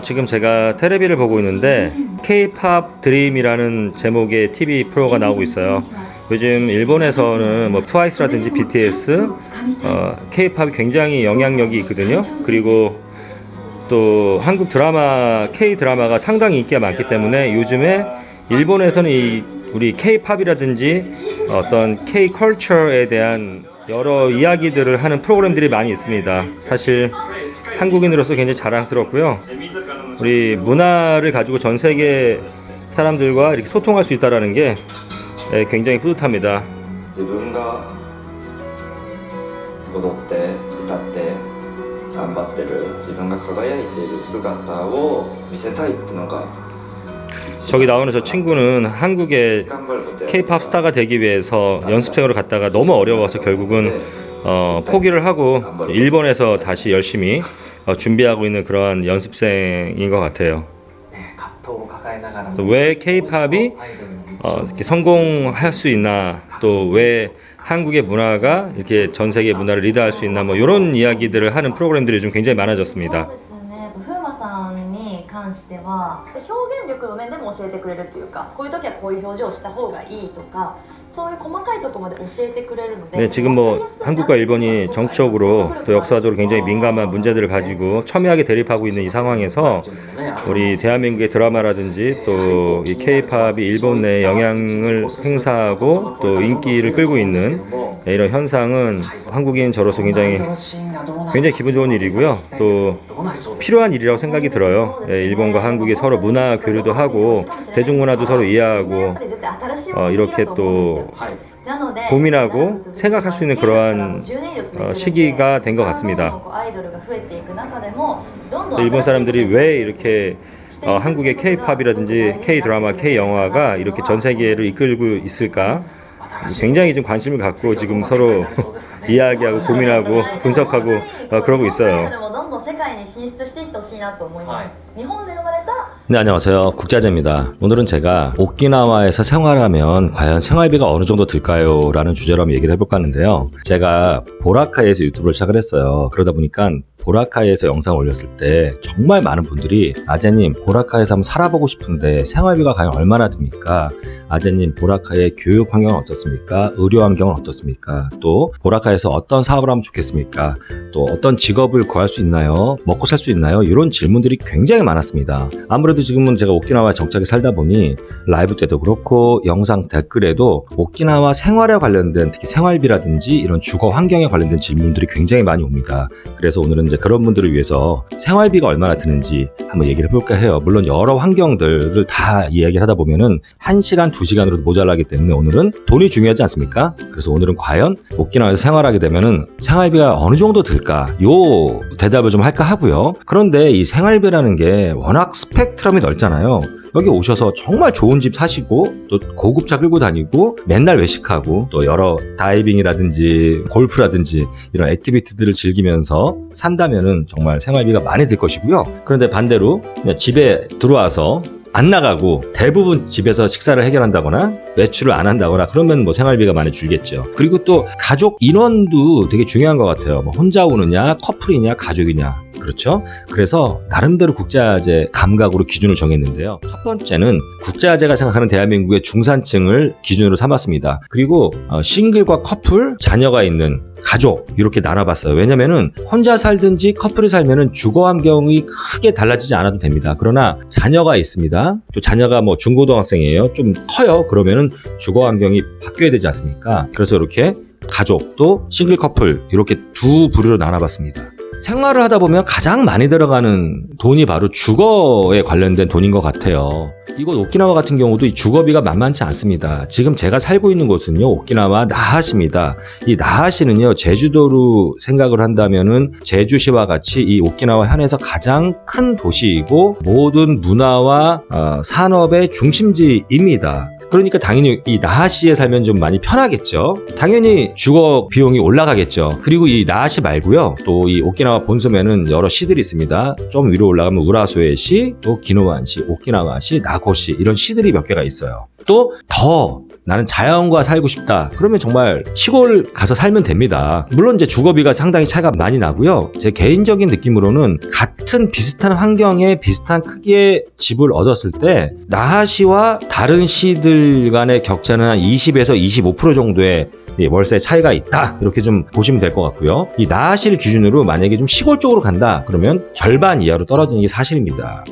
지금 제가 테레비를 보고 있는데 K-팝 드림이라는 제목의 TV 프로가 나오고 있어요. 요즘 일본에서는 뭐 트와이스라든지 BTS, K-팝이 굉장히 영향력이 있거든요. 그리고 또 한국 드라마, K-드라마가 상당히 인기가 많기 때문에 요즘에 일본에서는 우리 K-팝이라든지 어떤 K-컬처에 대한 여러 이야기들을 하는 프로그램들이 많이 있습니다. 사실 한국인으로서 굉장히 자랑스럽고요. 우리 문화를 가지고 전 세계 사람들과 이렇게 소통할 수 있다는 게 굉장히 뿌듯합니다. 自分が踊って歌って頑張ってる自分が輝いている姿を見せたいってのが 저기 나오는 저 친구는 한국의 K-팝 스타가 되기 위해서 연습생으로 갔다가 너무 어려워서 결국은 포기를 하고 일본에서 다시 열심히 준비하고 있는 그런 연습생인 것 같아요. 그래서 왜 K-팝이 이렇게 성공할 수 있나, 또 왜 한국의 문화가 이렇게 전 세계 문화를 리드할 수 있나, 뭐 이런 이야기들을 하는 프로그램들이 좀 굉장히 많아졌습니다. 関しては表現力の面でも教えてくれるというか、こういう時はこういう表情をした方がいいとか、そういう細かいところまで教えてくれるので。 네, 지금 뭐 한국과 일본이 정치적으로 또 역사적으로 굉장히 민감한 문제들을 가지고 첨예하게 대립하고 있는 이 상황에서 우리 대한민국의 드라마라든지 또 이 K-팝이 일본 내에 영향을 행사하고 또 인기를 끌고 있는 이런 현상은 한국인 저로서 굉장히 기분 좋은 일이고요. 또 필요한 일이라고 생각이 들어요. 일본과 한국이 서로 문화 교류도 하고 대중문화도 서로 이해하고 이렇게 또 고민하고 생각할 수 있는 그러한 시기가 된 것 같습니다. 일본 사람들이 왜 이렇게 한국의 K-팝이라든지 K-드라마, K-영화가 이렇게 전 세계를 이끌고 있을까? 굉장히 좀 관심을 갖고 지금 서로 이야기하고 고민하고 분석하고 그러고 있어요. 네, 안녕하세요. 국자재입니다. 오늘은 제가 오키나와에서 생활하면 과연 생활비가 어느 정도 들까요? 라는 주제로 한번 얘기를 해볼까 하는데요. 제가 보라카이에서 유튜브를 시작을 했어요. 그러다 보니까 보라카이에서 영상을 올렸을 때 정말 많은 분들이 아재님 보라카이에서 한번 살아보고 싶은데 생활비가 과연 얼마나 듭니까? 아재님 보라카이의 교육 환경은 어떻습니까? 의료 환경은 어떻습니까? 또 보라카이에서 어떤 사업을 하면 좋겠습니까? 또 어떤 직업을 구할 수 있나요? 먹고 살 수 있나요? 이런 질문들이 굉장히 많았습니다. 아무래도 지금은 제가 오키나와에 정착해 살다 보니 라이브 때도 그렇고 영상 댓글에도 오키나와 생활에 관련된 특히 생활비라든지 이런 주거 환경에 관련된 질문들이 굉장히 많이 옵니다. 그래서 오늘은 이제 그런 분들을 위해서 생활비가 얼마나 드는지 한번 얘기를 해볼까 해요. 물론 여러 환경들을 다 이야기를 하다 보면은 1시간, 2시간으로도 모자라기 때문에 오늘은 돈이 중요하지 않습니까? 그래서 오늘은 과연 오키나와에서 생활하게 되면은 생활비가 어느 정도 들까? 요 대답을 좀 할까 하고요. 그런데 이 생활비라는 게 워낙 스펙트럼이 넓잖아요. 여기 오셔서 정말 좋은 집 사시고 또 고급차 끌고 다니고 맨날 외식하고 또 여러 다이빙이라든지 골프라든지 이런 액티비티들을 즐기면서 산다면은 정말 생활비가 많이 들 것이고요. 그런데 반대로 그냥 집에 들어와서 안 나가고 대부분 집에서 식사를 해결한다거나 외출을 안 한다거나 그러면 뭐 생활비가 많이 줄겠죠. 그리고 또 가족 인원도 되게 중요한 것 같아요. 뭐 혼자 오느냐, 커플이냐, 가족이냐. 그렇죠? 그래서 나름대로 국제화재 감각으로 기준을 정했는데요. 첫 번째는 국제화재가 생각하는 대한민국의 중산층을 기준으로 삼았습니다. 그리고 싱글과 커플, 자녀가 있는 가족 이렇게 나눠봤어요. 왜냐면은 혼자 살든지 커플이 살면은 주거 환경이 크게 달라지지 않아도 됩니다. 그러나 자녀가 있습니다. 또 자녀가 뭐 중고등학생이에요. 좀 커요. 그러면은 주거 환경이 바뀌어야 되지 않습니까? 그래서 이렇게 가족 또 싱글 커플 이렇게 두 부류로 나눠봤습니다. 생활을 하다 보면 가장 많이 들어가는 돈이 바로 주거에 관련된 돈인 것 같아요. 이곳 오키나와 같은 경우도 이 주거비가 만만치 않습니다. 지금 제가 살고 있는 곳은요, 오키나와 나하시입니다. 이 나하시는요, 제주도로 생각을 한다면은 제주시와 같이 이 오키나와 현에서 가장 큰 도시이고 모든 문화와 산업의 중심지입니다. 그러니까 당연히 이 나하시에 살면 좀 많이 편하겠죠. 당연히 주거 비용이 올라가겠죠. 그리고 이 나하시 말고요. 또 이 오키나와 본섬에는 여러 시들이 있습니다. 좀 위로 올라가면 우라소에시, 또 기노완시, 오키나와시, 나고시 이런 시들이 몇 개가 있어요. 또 더 나는 자연과 살고 싶다. 그러면 정말 시골 가서 살면 됩니다. 물론 이제 주거비가 상당히 차이가 많이 나고요. 제 개인적인 느낌으로는 같은 비슷한 환경에 비슷한 크기의 집을 얻었을 때 나하시와 다른 시들 간의 격차는 한 20에서 25% 정도의 월세 차이가 있다. 이렇게 좀 보시면 될 것 같고요. 이 나하시를 기준으로 만약에 좀 시골 쪽으로 간다. 그러면 절반 이하로 떨어지는 게 사실입니다.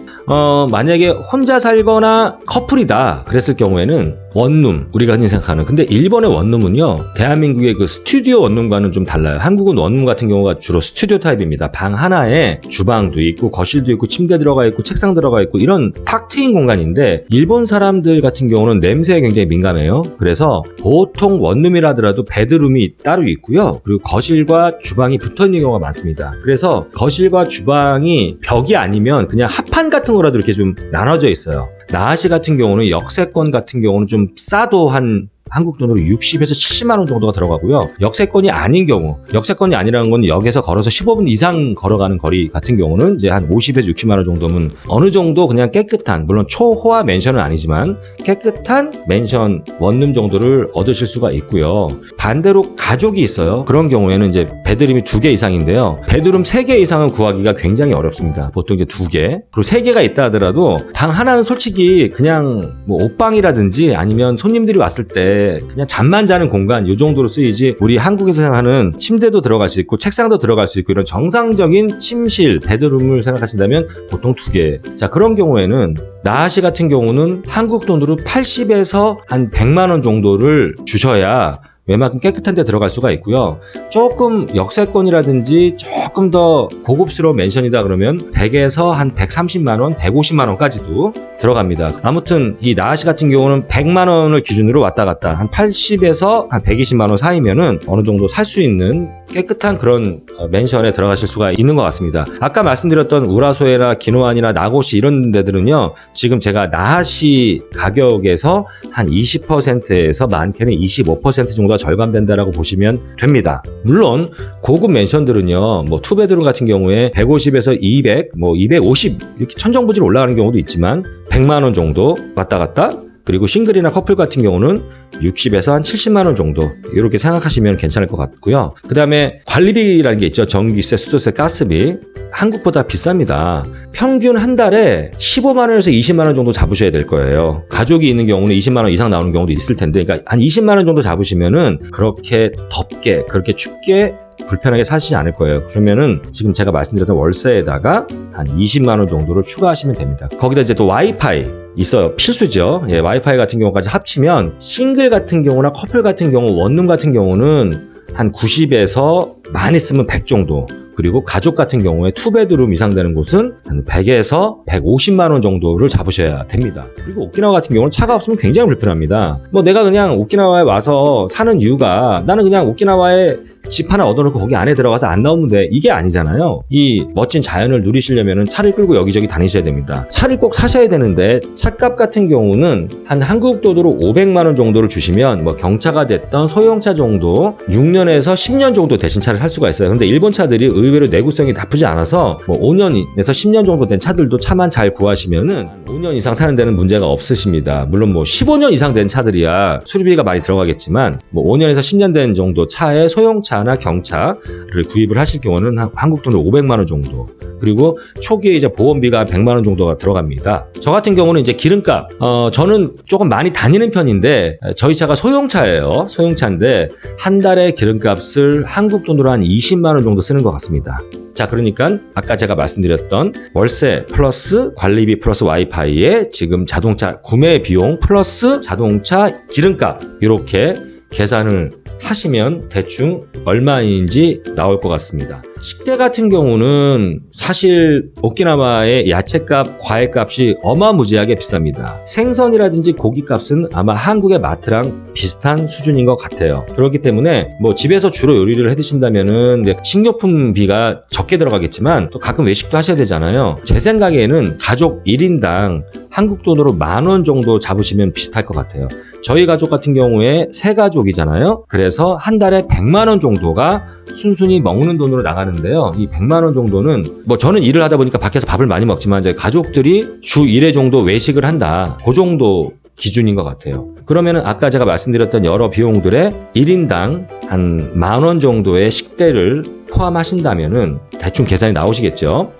만약에 혼자 살거나 커플이다. 그랬을 경우에는 원룸, 우리가 흔히 생각하는. 근데 일본의 원룸은요, 대한민국의 그 스튜디오 원룸과는 좀 달라요. 한국은 원룸 같은 경우가 주로 스튜디오 타입입니다. 방 하나에 주방도 있고, 거실도 있고, 침대 들어가 있고, 책상 들어가 있고, 이런 탁 트인 공간인데, 일본 사람들 같은 경우는 냄새에 굉장히 민감해요. 그래서 보통 원룸이라더라도 베드룸이 따로 있고요. 그리고 거실과 주방이 붙어 있는 경우가 많습니다. 그래서 거실과 주방이 벽이 아니면 그냥 합판 같은 거라도 이렇게 좀 나눠져 있어요. 나하시 같은 경우는 역세권 같은 경우는 좀 싸도 한 한국 돈으로 60에서 70만 원 정도가 들어가고요. 역세권이 아닌 경우, 역세권이 아니라는 건 역에서 걸어서 15분 이상 걸어가는 거리 같은 경우는 이제 한 50에서 60만 원 정도면 어느 정도 그냥 깨끗한, 물론 초호화 맨션은 아니지만 깨끗한 맨션 원룸 정도를 얻으실 수가 있고요. 반대로 가족이 있어요. 그런 경우에는 이제 베드룸이 2개 이상인데요. 베드룸 3개 이상은 구하기가 굉장히 어렵습니다. 보통 이제 2개. 그리고 3개가 있다 하더라도 방 하나는 솔직히 그냥 뭐 옷방이라든지 아니면 손님들이 왔을 때 그냥 잠만 자는 공간 이 정도로 쓰이지, 우리 한국에서 생각하는 침대도 들어갈 수 있고 책상도 들어갈 수 있고 이런 정상적인 침실, 베드룸을 생각하신다면 보통 2개. 자, 그런 경우에는 나하시 같은 경우는 한국 돈으로 80에서 한 100만 원 정도를 주셔야 웬만큼 깨끗한 데 들어갈 수가 있고요. 조금 역세권이라든지 조금 더 고급스러운 맨션이다 그러면 100에서 한 130만 원, 150만 원까지도 들어갑니다. 아무튼 이 나하시 같은 경우는 100만 원을 기준으로 왔다 갔다 한 80에서 한 120만 원 사이면은 어느 정도 살 수 있는 깨끗한 그런 맨션에 들어가실 수가 있는 것 같습니다. 아까 말씀드렸던 우라소에나 기노안이나 나고시 이런 데들은요, 지금 제가 나하시 가격에서 한 20%에서 많게는 25% 정도가 절감된다라고 보시면 됩니다. 물론 고급 맨션들은요, 뭐 투베드룸 같은 경우에 150에서 200, 뭐 250 이렇게 천정부지로 올라가는 경우도 있지만 100만 원 정도 왔다 갔다. 그리고 싱글이나 커플 같은 경우는 60에서 한 70만 원 정도 이렇게 생각하시면 괜찮을 것 같고요. 그 다음에 관리비라는 게 있죠. 전기세, 수도세, 가스비. 한국보다 비쌉니다. 평균 한 달에 15만 원에서 20만 원 정도 잡으셔야 될 거예요. 가족이 있는 경우는 20만 원 이상 나오는 경우도 있을 텐데, 그러니까 한 20만 원 정도 잡으시면은 그렇게 덥게, 그렇게 춥게 불편하게 사시지 않을 거예요. 그러면은 지금 제가 말씀드렸던 월세에다가 한 20만 원 정도를 추가하시면 됩니다. 거기다 이제 또 와이파이 있어요. 필수죠. 예, 와이파이 같은 경우까지 합치면 싱글 같은 경우나 커플 같은 경우, 원룸 같은 경우는 한 90에서 많이 쓰면 100 정도. 그리고 가족 같은 경우에 투베드룸 이상 되는 곳은 한 100에서 150만 원 정도를 잡으셔야 됩니다. 그리고 오키나와 같은 경우는 차가 없으면 굉장히 불편합니다. 뭐 내가 그냥 오키나와에 와서 사는 이유가 나는 그냥 오키나와에 집 하나 얻어놓고 거기 안에 들어가서 안 나오면 돼. 이게 아니잖아요. 이 멋진 자연을 누리시려면 차를 끌고 여기저기 다니셔야 됩니다. 차를 꼭 사셔야 되는데 차값 같은 경우는 한 한국 돈으로 500만 원 정도를 주시면 뭐 경차가 됐던 소형차 정도 6년에서 10년 정도 대신 차를 살 수가 있어요. 그런데 일본 차들이 의외로 내구성이 나쁘지 않아서 뭐 5년에서 10년 정도 된 차들도 차만 잘 구하시면은 5년 이상 타는 데는 문제가 없으십니다. 물론 뭐 15년 이상 된 차들이야 수리비가 많이 들어가겠지만 뭐 5년에서 10년 된 정도 차의 소형차나 경차를 구입을 하실 경우는 한국 돈으로 500만 원 정도. 그리고 초기에 이제 보험비가 100만 원 정도가 들어갑니다. 저 같은 경우는 이제 기름값, 저는 조금 많이 다니는 편인데 저희 차가 소형차예요. 소형차인데 한 달에 기름값을 한국 돈으로 한 20만 원 정도 쓰는 것 같습니다. 자, 그러니까 아까 제가 말씀드렸던 월세 플러스 관리비 플러스 와이파이에 지금 자동차 구매 비용 플러스 자동차 기름값 이렇게 계산을 하시면 대충 얼마인지 나올 것 같습니다. 식대 같은 경우는 사실 오키나와의 야채값, 과일값이 어마무지하게 비쌉니다. 생선이라든지 고기값은 아마 한국의 마트랑 비슷한 수준인 것 같아요. 그렇기 때문에 뭐 집에서 주로 요리를 해 드신다면은 식료품비가 적게 들어가겠지만 또 가끔 외식도 하셔야 되잖아요. 제 생각에는 가족 1인당 한국 돈으로 10,000원 정도 잡으시면 비슷할 것 같아요. 저희 가족 같은 경우에 3가족이잖아요. 그래서 한 달에 100만 원 정도가 순순히 먹는 돈으로 나가는데요. 이 100만 원 정도는 뭐 저는 일을 하다 보니까 밖에서 밥을 많이 먹지만 이제 가족들이 주 1회 정도 외식을 한다. 그 정도 기준인 것 같아요. 그러면은 아까 제가 말씀드렸던 여러 비용들의 1인당 한 10,000원 정도의 식대를 포함하신다면은 대충 계산이 나오시겠죠.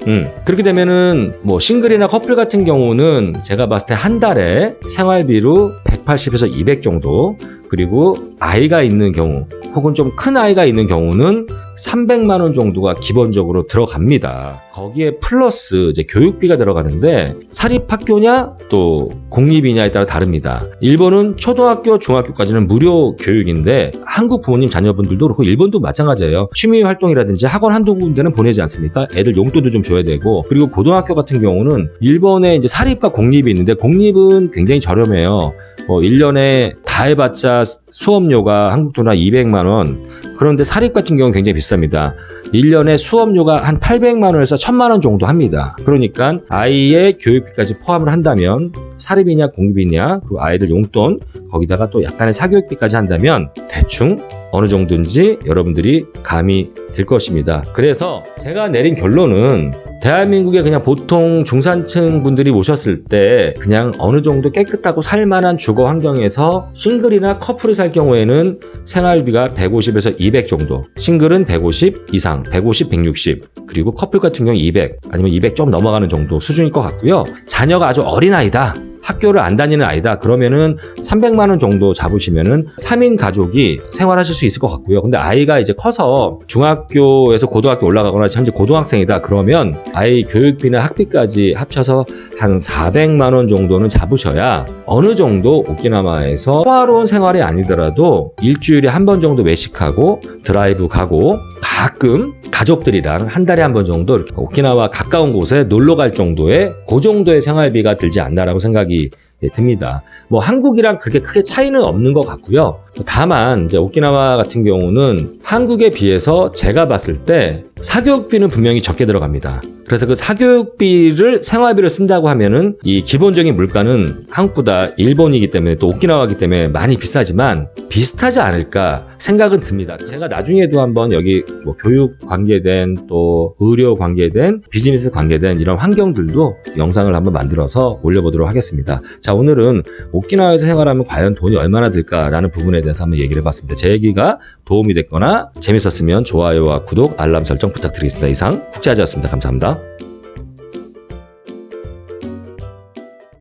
그렇게 되면은 뭐 싱글이나 커플 같은 경우는 제가 봤을 때 한 달에 생활비로 180에서 200 정도, 그리고 아이가 있는 경우 혹은 좀 큰 아이가 있는 경우는 300만 원 정도가 기본적으로 들어갑니다. 거기에 플러스 이제 교육비가 들어가는데 사립학교냐 또 공립이냐에 따라 다릅니다. 일본은 초등학교, 중학교까지는 무료 교육인데 한국 부모님 자녀분들도 그렇고 일본도 마찬가지예요. 취미 활동이라든지 학원 한두 군데는 보내지 않습니까? 애들 용돈도 좀 줘야 되고, 그리고 고등학교 같은 경우는 일본에 이제 사립과 공립이 있는데 공립은 굉장히 저렴해요. 1년에 다 해봤자 수업료가 한국 돈으로 200만 원. 그런데 사립 같은 경우는 굉장히 비쌉니다. 1년에 수업료가 한 800만 원에서 1000만 원 정도 합니다. 그러니까 아이의 교육비까지 포함을 한다면 사립이냐 공립이냐, 그리고 아이들 용돈, 거기다가 또 약간의 사교육비까지 한다면 대충 어느 정도인지 여러분들이 감이 들 것입니다. 그래서 제가 내린 결론은 대한민국의 그냥 보통 중산층 분들이 오셨을 때 그냥 어느 정도 깨끗하고 살만한 주거 환경에서 싱글이나 커플이 살 경우에는 생활비가 150에서 200 정도, 싱글은 150 이상, 150, 160, 그리고 커플 같은 경우 200 아니면 200 좀 넘어가는 정도 수준일 것 같고요. 자녀가 아주 어린 아이다, 학교를 안 다니는 아이다, 그러면은 300만 원 정도 잡으시면은 3인 가족이 생활하실 수 있을 것 같고요. 근데 아이가 이제 커서 중학교에서 고등학교 올라가거나 현재 고등학생이다 그러면 아이 교육비나 학비까지 합쳐서 한 400만 원 정도는 잡으셔야 어느 정도 오키나와에서 호화로운 생활이 아니더라도 일주일에 한 번 정도 외식하고 드라이브 가고 가끔 가족들이랑 한 달에 한 번 정도 이렇게 오키나와 가까운 곳에 놀러 갈 정도의 그 정도의 생활비가 들지 않나라고 생각이 듭니다. 뭐 한국이랑 그렇게 크게 차이는 없는 것 같고요. 다만 이제 오키나와 같은 경우는 한국에 비해서 제가 봤을 때 사교육비는 분명히 적게 들어갑니다. 그래서 그 사교육비를 생활비를 쓴다고 하면은 이 기본적인 물가는 한국보다 일본이기 때문에 또 오키나와이기 때문에 많이 비싸지만 비슷하지 않을까 생각은 듭니다. 제가 나중에도 한번 여기 뭐 교육 관계된 또 의료 관계된 비즈니스 관계된 이런 환경들도 영상을 한번 만들어서 올려보도록 하겠습니다. 자, 오늘은 오키나와에서 생활하면 과연 돈이 얼마나 들까라는 부분에 대해서 한번 얘기를 해봤습니다. 제 얘기가 도움이 됐거나 재밌었으면 좋아요와 구독, 알람 설정 부탁드리겠습니다. 이상 국제아지였습니다. 감사합니다.